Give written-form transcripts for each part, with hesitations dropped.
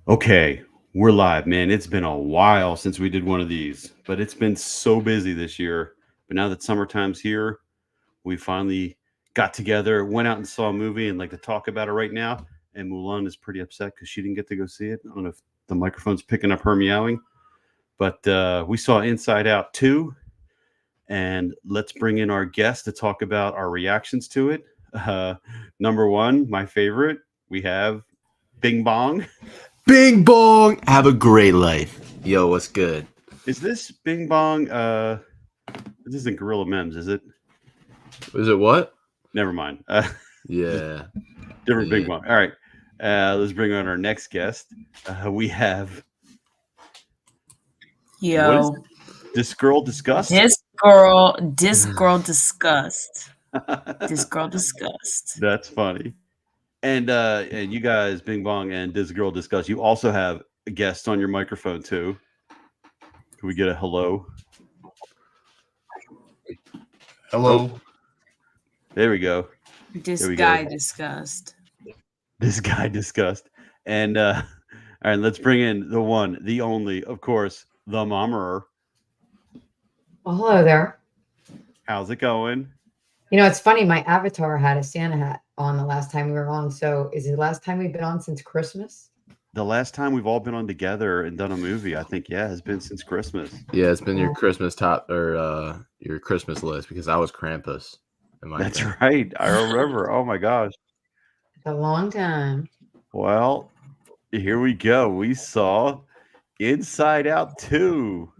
Okay, we're live, man. It's been a while since we did one of these, but it's been so busy this year. But now that summertime's here, we finally got together, went out and saw a movie, and like to talk about it right now. And Mulan is pretty upset because she didn't get to go see it. I don't know if the microphone's picking up her meowing, but we saw Inside Out 2, and let's bring in our guest to talk about our reactions to it. Uh, Number one, my favorite, we have Bing Bong. Bing bong. Have a great life. Yo, what's good? Is this Bing Bong? This isn't Gorilla Mems, is it? Is it what? Never mind. Yeah. Different Bing Yeah. Bong. All right. Let's bring on our next guest. We have Yo, this girl discussed. this girl disgust. This girl disgust. That's funny. And you guys, Bing Bong and this girl discuss. You also have a guest on your microphone too. Can we get a hello? Hello. There we go. This There we go. guy disgust. This guy discussed. And all right, let's bring in the one, the only, of course, the Mommer. Well, hello there. How's it going? You know, it's funny. My avatar had a Santa hat on the last time we were on. So is it the last time we've been on since Christmas? The last time we've all been on together and done a movie, I think, has been since Christmas. Yeah, it's been your Christmas top or your Christmas list because I was Krampus. That's right. I remember. Oh my gosh. It's a long time. Well, here we go. We saw Inside Out 2.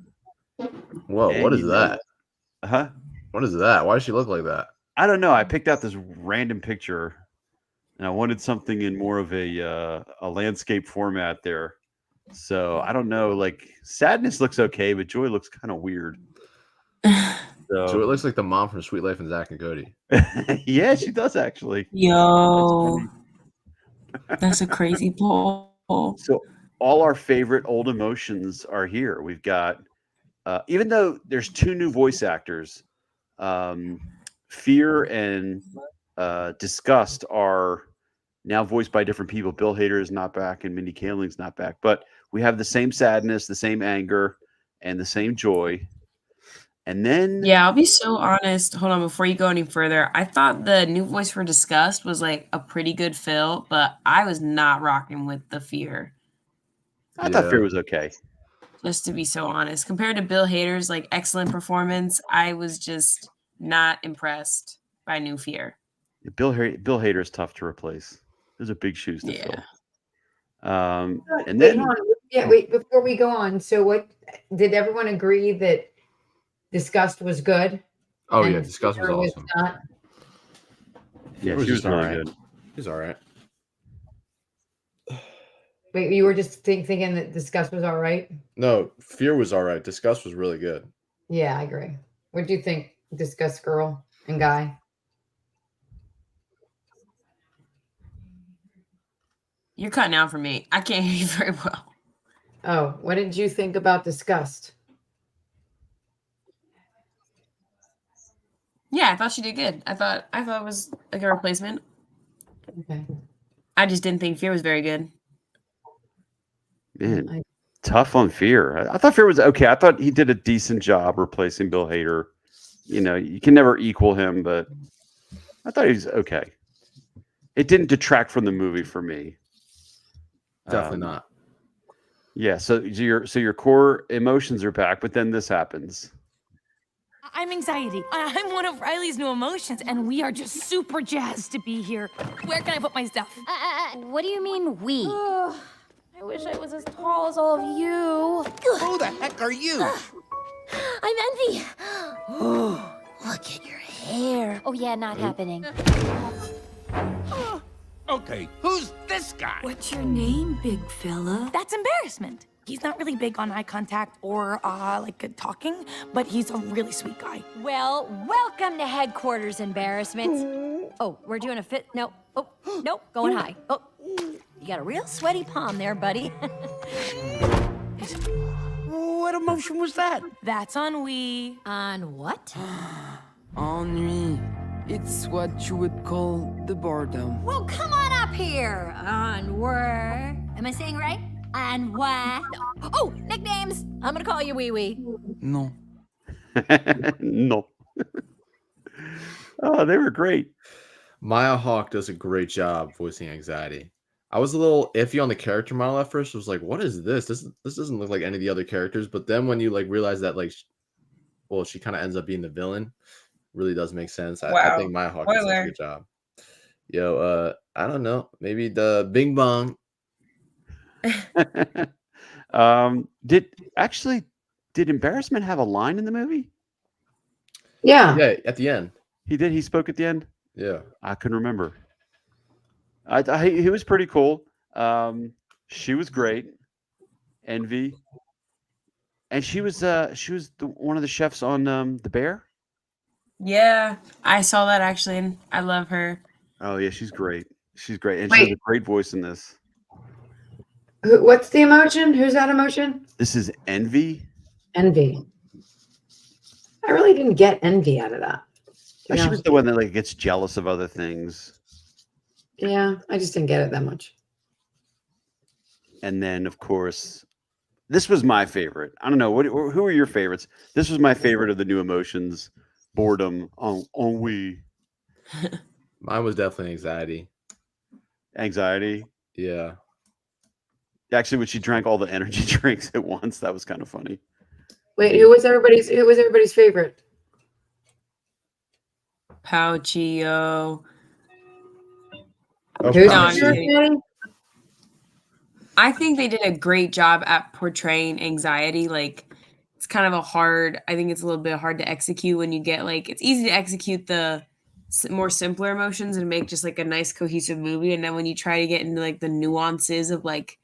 Whoa, And what is you know- that? Huh? What is that? Why does she look like that? I don't know. I picked out this random picture and I wanted something in more of a landscape format there. So I don't know. Like Sadness looks okay, but Joy looks kind of weird. So it So looks like the mom from Sweet Life and Zach and Cody. yeah, she does actually. Yo, That's that's a crazy pull. So all our favorite old emotions are here. We've got, even though there's two new voice actors, Fear and Disgust are now voiced by different people. Bill Hader is not back and Mindy Kaling's not back, but we have the same sadness, the same anger, and the same joy. And then Yeah, I'll be so honest. Hold on, before you go any further, I thought the new voice for Disgust was like a pretty good fill, but I was not rocking with the Fear. I thought Yeah. Fear was okay. Just to be so honest, compared to Bill Hader's like excellent performance, I was just not impressed by New Fear. Bill Hader is tough to replace. Those are big shoes to Yeah. fill. And Wait, then hold on. Yeah, wait, before we go on. So what did everyone agree that Disgust was good? Oh and yeah, Disgust was Fear awesome. not? yeah, It was she was just really alright. good. He's all right. Wait, you were just thinking that Disgust was all right? No, Fear was all right. Disgust was really good. Yeah, I agree. What do you think, Disgust girl and guy? You're cutting out for me. I can't hear you very well. Oh, what did you think about Disgust? Yeah, I thought she did good. I thought it was a good replacement. Okay. I just didn't think Fear was very good. Man, I- tough on Fear. I thought Fear was okay. I thought he did a decent job replacing Bill Hader. You know, you can never equal him, but I thought he was okay. It didn't detract from the movie for me. Definitely not. Yeah, so your core emotions are back, but then this happens. I'm anxiety. I'm one of Riley's new emotions, and we are just super jazzed to be here. Where can I put my stuff? What do you mean we? I wish I was as tall as all of you. Who the heck are you? I'm Envy. Look at your hair. Oh yeah, not happening. Okay, who's this guy? What's your name, big fella? That's embarrassment. He's not really big on eye contact or talking, but he's a really sweet guy. Well, welcome to headquarters, embarrassment. Oh, we're doing a fit. No. Oh, nope. Going high. Oh, you got a real sweaty palm there, buddy. What emotion was that? That's ennui. On what? Ennui. It's what you would call the boredom. Well, come on up here. On word. Am I saying right? And where? No. Oh, nicknames. I'm gonna call you Wee Wee. No. No. Oh, they were great. Maya Hawke does a great job voicing Anxiety. I was a little iffy on the character model at first. I was like, "What is this? This doesn't look like any of the other characters." But then when you like realize that like, she kind of ends up being the villain, really does make sense. I Wow. think Maya Hawke does such a Spoiler. good job. Yo, I don't know, maybe the Bing Bong. Did Embarrassment have a line in the movie? Yeah. Yeah, at the end. He did. He spoke at the end. Yeah. I couldn't remember. He was pretty cool. She was great. Envy, and she was one of the chefs on The Bear. Yeah, I saw that actually, and I love her. Oh yeah, she's great. She's great, and she has Wait. a great voice in this. What's the emotion? Who's that emotion? This is Envy. Envy. I really didn't get envy out of that. to be She was honest. the one that like gets jealous of other things, Yeah, I just didn't get it that much. and then of course, this was my favorite. I don't know who are your favorites. This was my favorite of the new emotions. Boredom, ennui, Mine was definitely Anxiety. anxiety. Yeah. Actually, when she drank all the energy drinks at once, that was kind of funny. Wait, who was everybody's favorite? Pouchio. Of Who's No, I'm your kidding. favorite? I think they did a great job at portraying anxiety. Like, it's kind of I think it's a little bit hard to execute when you get like, it's easy to execute the more simpler emotions and make just like a nice cohesive movie. And then when you try to get into like the nuances of like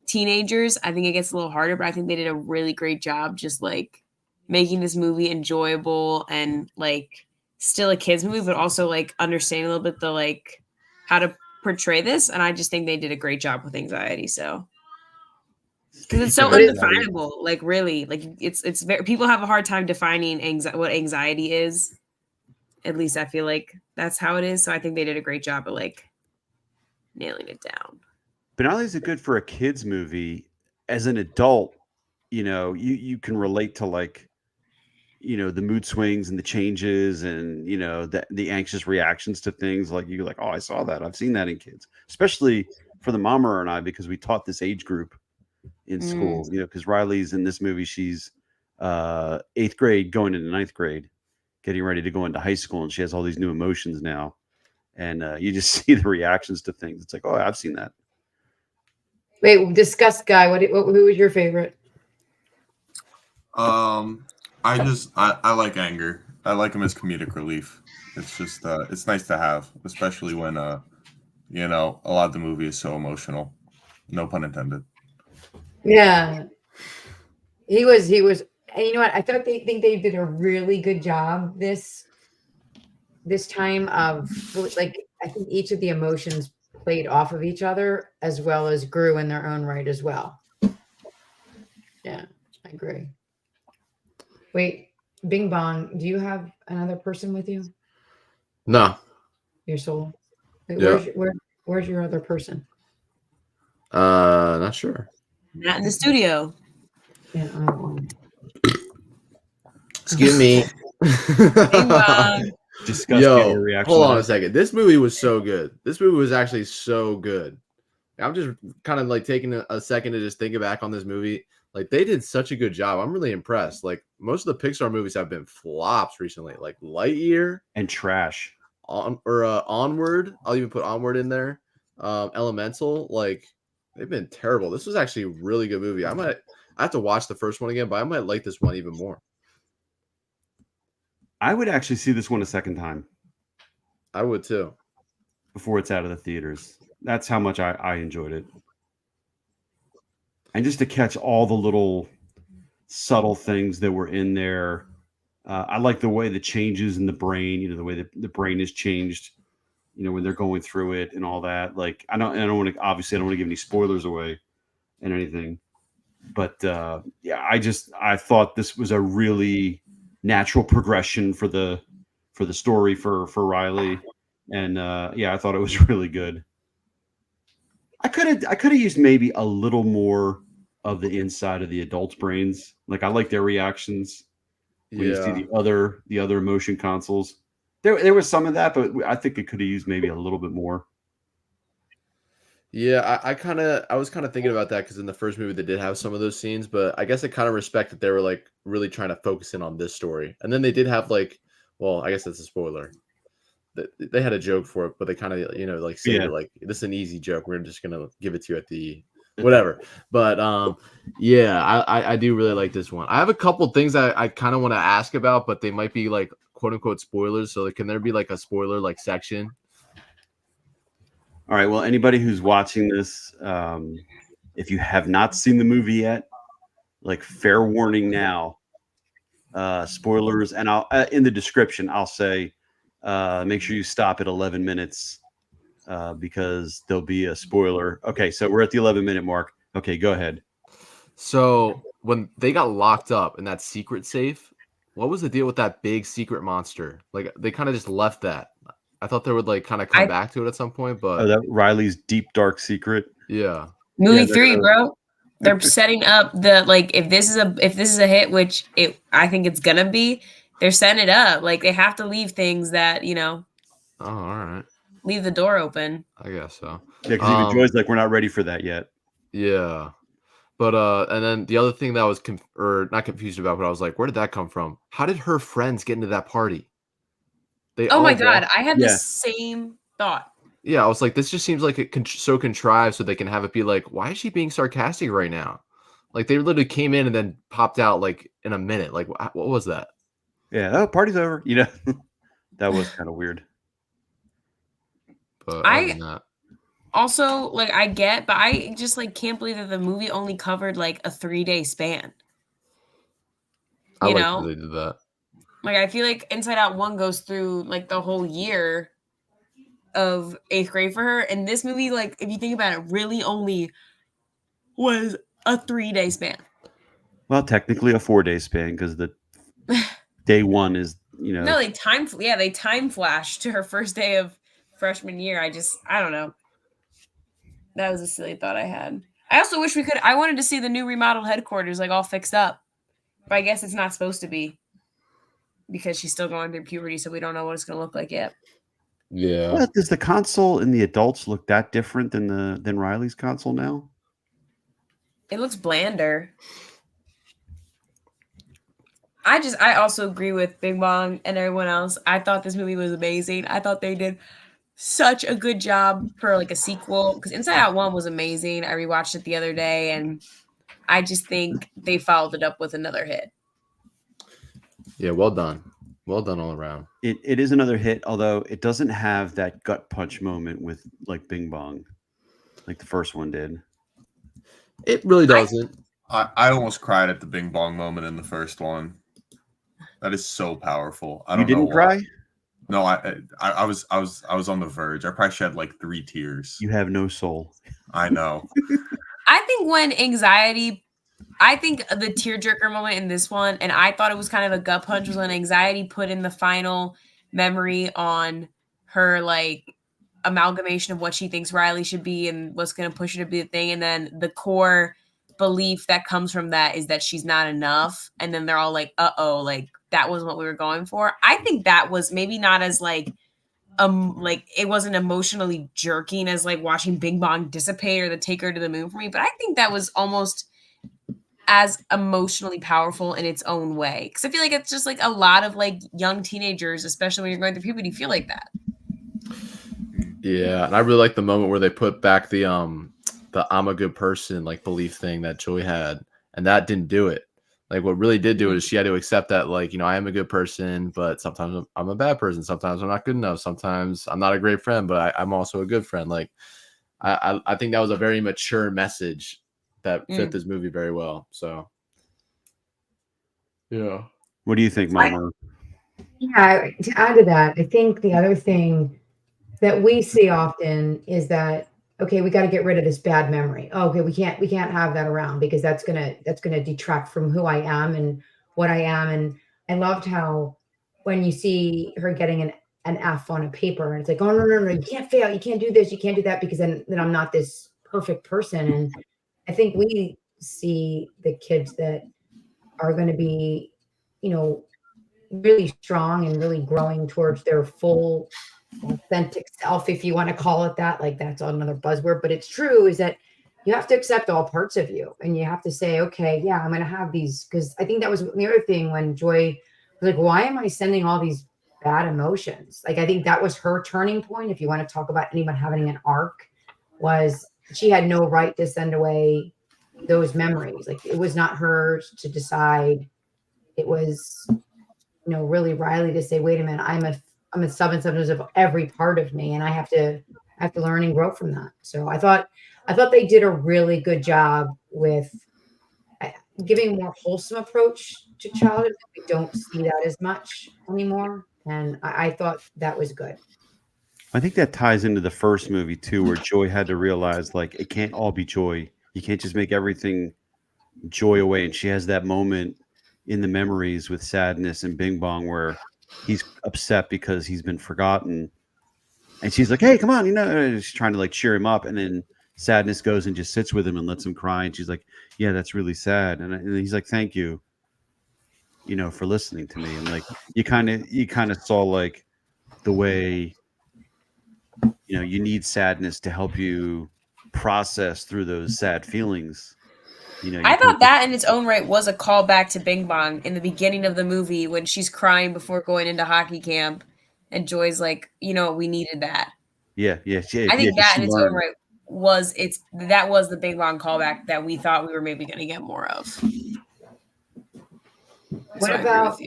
teenagers, I think it gets a little harder, but I think they did a really great job just like making this movie enjoyable and like still a kids movie, but also like understanding a little bit the like how to portray this. And I just think they did a great job with anxiety. So because it's so What is- undefinable, like really, like it's very, people have a hard time defining what anxiety is. At least I feel like that's how it is. So I think they did a great job of like nailing it down. But not only is it good for a kids movie, as an adult, you can relate to like, the mood swings and the changes and the anxious reactions to things. Like you're like, oh, I saw that. I've seen that in kids, especially for the mama and I, because we taught this age group in school. Because Riley's in this movie, she's 8th grade going into 9th grade, getting ready to go into high school, and she has all these new emotions now. And you just see the reactions to things. It's like, oh, I've seen that. Wait, discuss Guy. Who was your favorite? I like Anger. I like him as comedic relief. It's just it's nice to have, especially when a lot of the movie is so emotional. No pun intended. Yeah, he was. And you know what? I think they did a really good job this time of like, I think each of the emotions played off of each other as well as grew in their own right as well. Yeah, I agree. Wait, Bing Bong, do you have another person with you? No. Your soul? Wait, Yeah. where's your other person? Not sure. Not in the studio. Yeah. Excuse me. Bing Bong. Discuss Yo, your reaction. hold to on a that. second. This movie was so good. This movie was actually so good. I'm just kind of like taking a second to just think back on this movie. Like they did such a good job. I'm really impressed. Like most of the Pixar movies have been flops recently, like Lightyear And trash. Onward. I'll even put Onward in there. Elemental. Like they've been terrible. This was actually a really good movie. I have to watch the first one again, but I might like this one even more. I would actually see this one a second time I would too. before it's out of the theaters. That's how much I enjoyed it. And just to catch all the little subtle things that were in there. I like the way the changes in the brain, the way that the brain is changed, when they're going through it and all that. Like, I don't want to give any spoilers away and anything, but yeah, I thought this was a really natural progression for the story for Riley. And yeah, I thought it was really good. I could have used maybe a little more of the inside of the adults' brains. Like I like their reactions when you see the other emotion consoles. There was some of that, but I think it could have used maybe a little bit more. Yeah, I was kind of thinking about that because in the first movie they did have some of those scenes, but I guess I kind of respect that they were like really trying to focus in on this story. And then they did have like, well, I guess that's a spoiler. They had a joke for it, but they kind of, like said it like this is an easy joke. We're just gonna give it to you at the whatever. But yeah, I do really like this one. I have a couple things I kind of want to ask about, but they might be like quote unquote spoilers. So can there be like a spoiler like section? All right. Well, anybody who's watching this, if you have not seen the movie yet, like fair warning now, spoilers, and I'll in the description I'll say make sure you stop at 11 minutes because there'll be a spoiler. Okay, so we're at the 11-minute mark. Okay, go ahead. So when they got locked up in that secret safe, what was the deal with that big secret monster? Like they kind of just left that. I thought they would like kind of come back to it at some point, but that Riley's deep dark secret. Yeah. Movie 3, bro. They're setting up the like if this is a hit, which I think it's gonna be, they're setting it up. Like they have to leave things that, Oh, all right. Leave the door open. I guess so. Yeah, because even Joy's like, we're not ready for that yet. Yeah. But and then the other thing that I was not confused about, but I was like, where did that come from? How did her friends get into that party? Oh my God, I had the same thought. Yeah, I was like, this just seems like so contrived so they can have it be like, why is she being sarcastic right now? Like they literally came in and then popped out like in a minute. Like what was that? Yeah, party's over. That was kind of weird. But also like I get, but I just like can't believe that the movie only covered like a 3-day span. I like how they did that. Like I feel like Inside Out 1 goes through like the whole year of 8th grade for her, and this movie, like if you think about it, really only was a 3-day span. Well, technically a 4-day span because the day one is No, they time flashed to her first day of freshman year. I don't know. That was a silly thought I had. I also wish I wanted to see the new remodeled headquarters like all fixed up, but I guess it's not supposed to be because she's still going through puberty, so we don't know what it's going to look like yet. Yeah. Well, does the console in the adults look that different than Riley's console now? It looks blander. I also agree with Bing Bong and everyone else. I thought this movie was amazing. I thought they did such a good job for like a sequel because Inside Out 1 was amazing. I rewatched it the other day and I just think they followed it up with another hit. Yeah, well done. Well done all around. It is another hit, although it doesn't have that gut punch moment with like Bing Bong, like the first one did. It really doesn't. I almost cried at the Bing Bong moment in the first one. That is so powerful. I don't You didn't know cry? No, I was on the verge. I probably shed like 3 tears. You have no soul. I know. I think the tearjerker moment in this one, and I thought it was kind of a gut punch, was when Anxiety put in the final memory on her like amalgamation of what she thinks Riley should be and what's going to push her to be the thing. And then the core belief that comes from that is that she's not enough. And then they're all like, uh-oh, like that wasn't what we were going for. I think that was maybe not as like it wasn't emotionally jerking as like watching Bing Bong dissipate or the Take Her to the Moon for me. But I think that was almost as emotionally powerful in its own way. Because I feel like it's just like a lot of like young teenagers, especially when you're going through puberty, feel like that. Yeah, and I really like the moment where they put back the I'm a good person like belief thing that Joy had, and that didn't do it. Like what really did do it is she had to accept that like, I am a good person, but sometimes I'm a bad person. Sometimes I'm not good enough. Sometimes I'm not a great friend, but I'm also a good friend. Like I think that was a very mature message that fit this movie very well. So yeah. What do you think, Mama? Yeah, to add to that, I think the other thing that we see often is that, okay, we got to get rid of this bad memory. Oh, okay, we can't have that around because that's gonna detract from who I am and what I am. And I loved how when you see her getting an F on a paper and it's like, oh no, you can't fail, you can't do this, you can't do that because then I'm not this perfect person. And I think we see the kids that are going to be, you know, really strong and really growing towards their full authentic self, if you want to call it that. Like that's another buzzword, but it's true, is that you have to accept all parts of you and you have to say, okay, yeah, I'm going to have these. Because I think that was the other thing when Joy was like, why am I sending all these bad emotions? Like, I think that was her turning point. If you want to talk about anyone having an arc, was she had no right to send away those memories. Like, it was not hers to decide. It was, you know, really Riley to say, wait a minute, I'm a substance of every part of me, and I have to learn and grow from that. So I thought they did a really good job with giving a more wholesome approach to childhood. We don't see that as much anymore, and I thought that was good. I think that ties into the first movie too, where Joy had to realize like it can't all be joy. You can't just make everything joy away. And she has that moment in the memories with Sadness and Bing Bong where he's upset because he's been forgotten. And she's like, hey, come on, you know, she's trying to like cheer him up. And then Sadness goes and just sits with him and lets him cry. And she's like, yeah, that's really sad. And he's like, thank you, you know, for listening to me. And like, you kind of saw like the way, you know, you need Sadness to help you process through those sad feelings. You know, I thought that in its own right was a callback to Bing Bong in the beginning of the movie when she's crying before going into hockey camp, and Joy's like, you know, we needed that. Yeah. I think that in its own right was the Bing Bong callback that we thought we were maybe going to get more of. What about?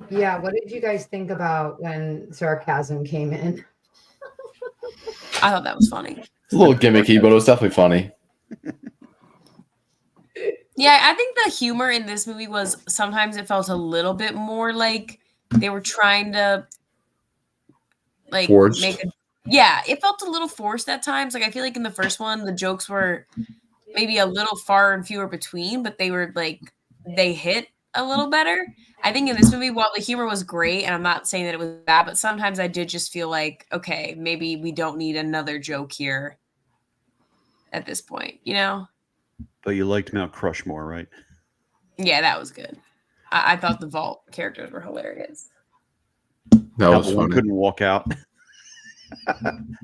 Yeah, what did you guys think about when sarcasm came in? I thought that was funny. It's a little gimmicky, but it was definitely funny. Yeah, I think the humor in this movie was sometimes it felt a little bit more like they were trying to like Forced. it felt a little forced at times. Like I feel like in the first one, the jokes were maybe a little far and fewer between, but they were like they hit a little better. I think in this movie, while the humor was great, and I'm not saying that it was bad, but sometimes I did just feel like, okay, maybe we don't need another joke here at this point, you know? But you liked Mount Crushmore, right? Yeah, that was good. I thought the Vault characters were hilarious. That was one funny. couldn't walk out.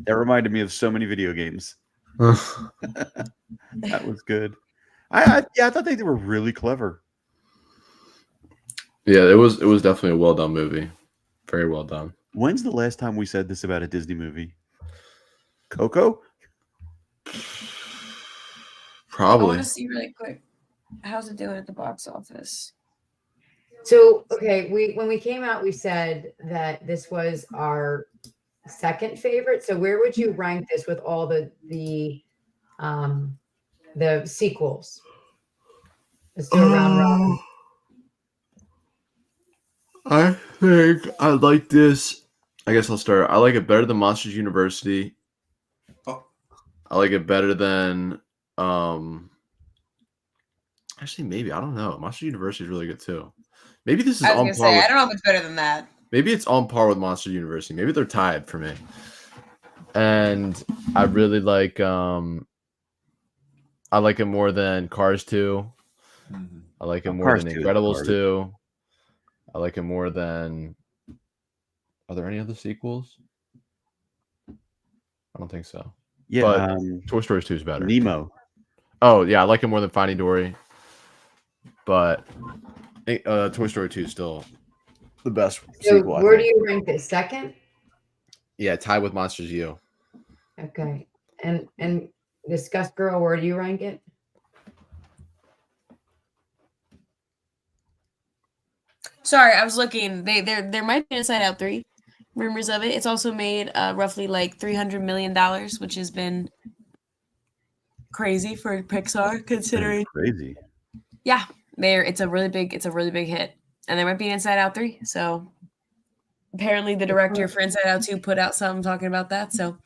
That reminded me of so many video games. That was good. I thought they were really clever. Yeah, it was definitely a well done movie. Very well done. When's the last time we said this about a Disney movie? Coco? I want Probably. to see really quick. How's it doing at the box office? So, okay, when we came out, we said that this was our second favorite. So where would you rank this with all the sequels? Let's do a round robin. I think I like this. I guess I'll start. I like it better than Monsters University. I like it better than actually maybe I don't know. Monsters University is really good too. Maybe this is I was on gonna par say, with, I don't know if it's better than that. maybe it's on par with Monsters University. Maybe they're tied for me. And I really like I like it more than Cars 2. I like it more Cars than 2 is Incredibles hard. 2. I like it more than. Are there any other sequels? I don't think so. Yeah, But Toy Story 2 is better. Nemo. Oh yeah, I like it more than Finding Dory. But Toy Story 2 is still the best So sequel. I where think. do you rank this? Second? Yeah, tied with Monsters U. Okay. And Disgust Girl, where do you rank it? Sorry, I was looking. There might be Inside Out 3 rumors of it. It's also made roughly like $300 million, which has been crazy for Pixar considering. Crazy. Yeah, it's a really big hit. And there might be an Inside Out 3. So apparently the director for Inside Out 2 put out something talking about that. So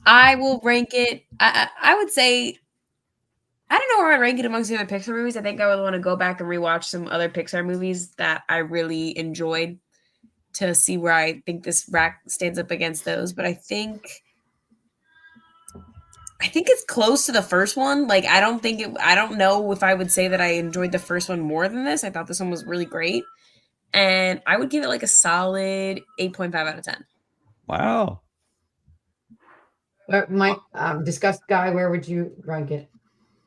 I will rank it. I would say I don't know where I rank it amongst the other Pixar movies. I think I would want to go back and rewatch some other Pixar movies that I really enjoyed to see where I think this rack stands up against those. But I think I think it's close to the first one. Like, I don't know if I would say that I enjoyed the first one more than this. I thought this one was really great. And I would give it like a solid 8.5 out of 10. Wow. Mike, discussed guy, where would you rank it?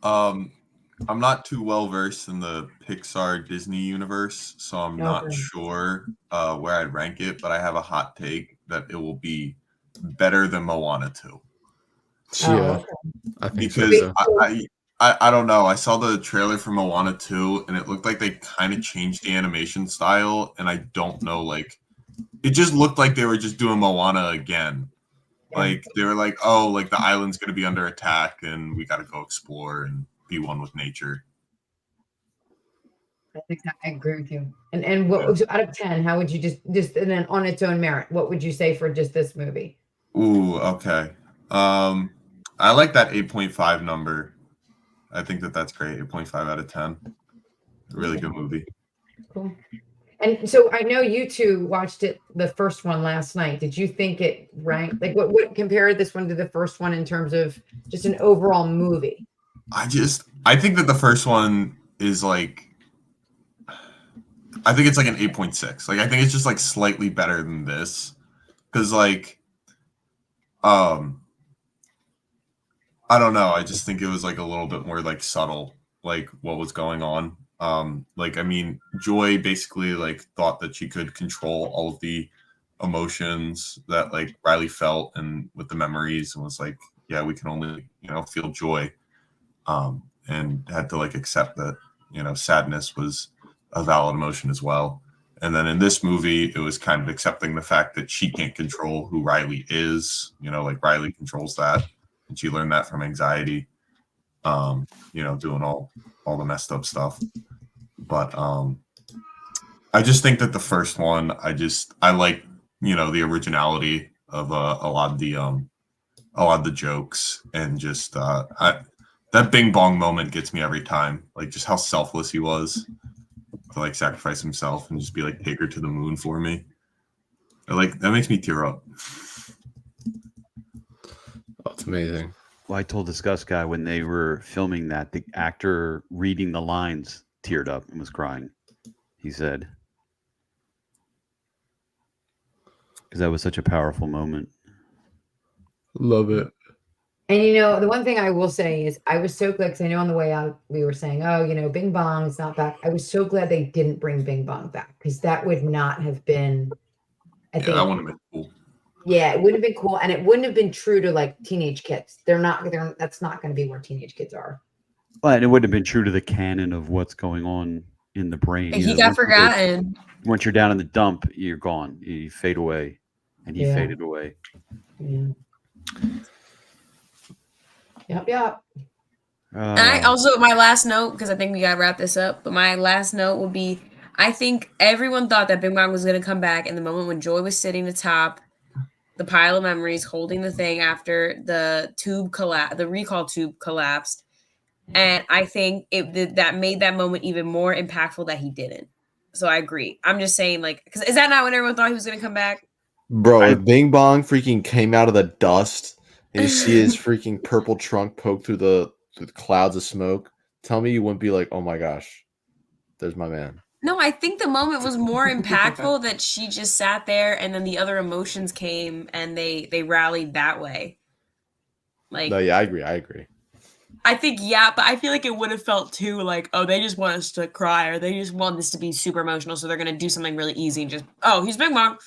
I'm not too well versed in the Pixar Disney universe, so I'm not Okay. sure where I'd rank it, but I have a hot take that it will be better than Moana 2. Oh, Yeah, okay. I think so. Because too. I don't know. I saw the trailer for Moana 2 and it looked like they kind of changed the animation style, and I don't know, like it just looked like they were just doing Moana again. Like they were like, oh, like the island's gonna be under attack and we gotta go explore and be one with nature. I think I agree with you. And what was out of 10? How would you just and then on its own merit? What would you say for just this movie? Ooh, okay. I like that 8.5 number. I think that's great. 8.5 out of 10. Really good movie. Cool. And so I know you two watched it, the first one last night. Did you think it ranked like what compared this one to the first one in terms of just an overall movie? I think that the first one is like, I think it's like an 8.6. Like I think it's just like slightly better than this, because like, I don't know. I just think it was like a little bit more like subtle, like what was going on. Like, I mean, Joy basically like thought that she could control all of the emotions that like Riley felt and with the memories, and was like, yeah, we can only, feel joy. And had to like accept that, sadness was a valid emotion as well. And then in this movie, it was kind of accepting the fact that she can't control who Riley is, like Riley controls that. And she learned that from anxiety, doing all the messed up stuff. But I just think that the first one, I like, the originality of a lot of the jokes, and just that Bing Bong moment gets me every time. Like just how selfless he was to like sacrifice himself and just be like, take her to the moon for me. That makes me tear up. Oh, it's amazing. Well, I told Discuss Guy when they were filming that the actor reading the lines teared up and was crying. He said, because that was such a powerful moment. Love it. And the one thing I will say is I was so glad, because I know on the way out we were saying, oh, Bing Bong is not back. I was so glad they didn't bring Bing Bong back, because that would not have been, I think that wouldn't have been cool. Yeah, it wouldn't have been cool, and it wouldn't have been true to like teenage kids. That's not going to be where teenage kids are. Well, and it wouldn't have been true to the canon of what's going on in the brain. He got forgotten. Once you're down in the dump, you're gone. You fade away, and he faded away. Yeah. Yep. I also, my last note, because I think we got to wrap this up, but my last note will be, I think everyone thought that Bing Bong was going to come back in the moment when Joy was sitting atop the pile of memories, holding the thing after the recall tube collapsed. And I think that made that moment even more impactful that he didn't. So I agree. I'm just saying, like, because is that not when everyone thought he was going to come back? Bro, if Bing Bong freaking came out of the dust and you see his freaking purple trunk poke through the clouds of smoke, tell me you wouldn't be like, oh my gosh, there's my man. No, I think the moment was more impactful that she just sat there, and then the other emotions came and they rallied that way. Like, No, yeah, I agree. I think, but I feel like it would have felt too like, oh, they just want us to cry, or they just want this to be super emotional, so they're going to do something really easy and just, oh, he's Bing Bong.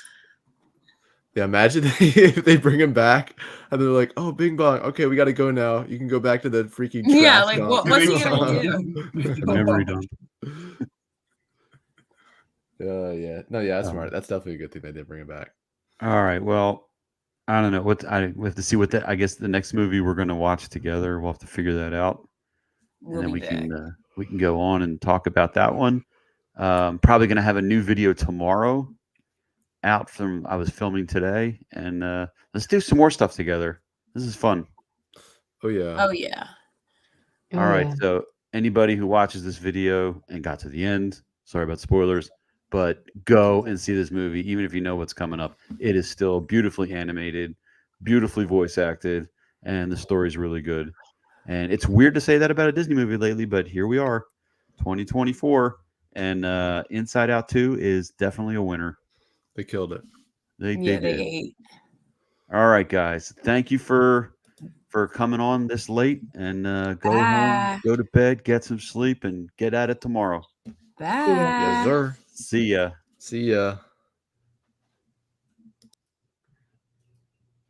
Yeah, imagine if they bring him back and they're like, oh, Bing Bong, okay, we got to go now. You can go back to the freaking trash Yeah, like, dump." what's he going to do? Memory dump. Yeah. No, yeah, that's smart. That's definitely a good thing they did bring him back. All right. Well, I don't know we have to see what I guess the next movie we're going to watch together. We'll have to figure that out, and then we can go on and talk about that one. Probably going to have a new video tomorrow out from I was filming today, and let's do some more stuff together. This is fun. Oh yeah. Oh yeah. All right. So anybody who watches this video and got to the end, sorry about spoilers, but go and see this movie, even if you know what's coming up. It is still beautifully animated, beautifully voice acted, and the story's really good. And it's weird to say that about a Disney movie lately, but here we are, 2024, and Inside Out 2 is definitely a winner. They killed it. They Yeah, they did. ate. All right, guys. Thank you for coming on this late, and go Bye. home, go to bed, get some sleep, and get at it tomorrow. Bye. Yes, sir. See ya. See ya.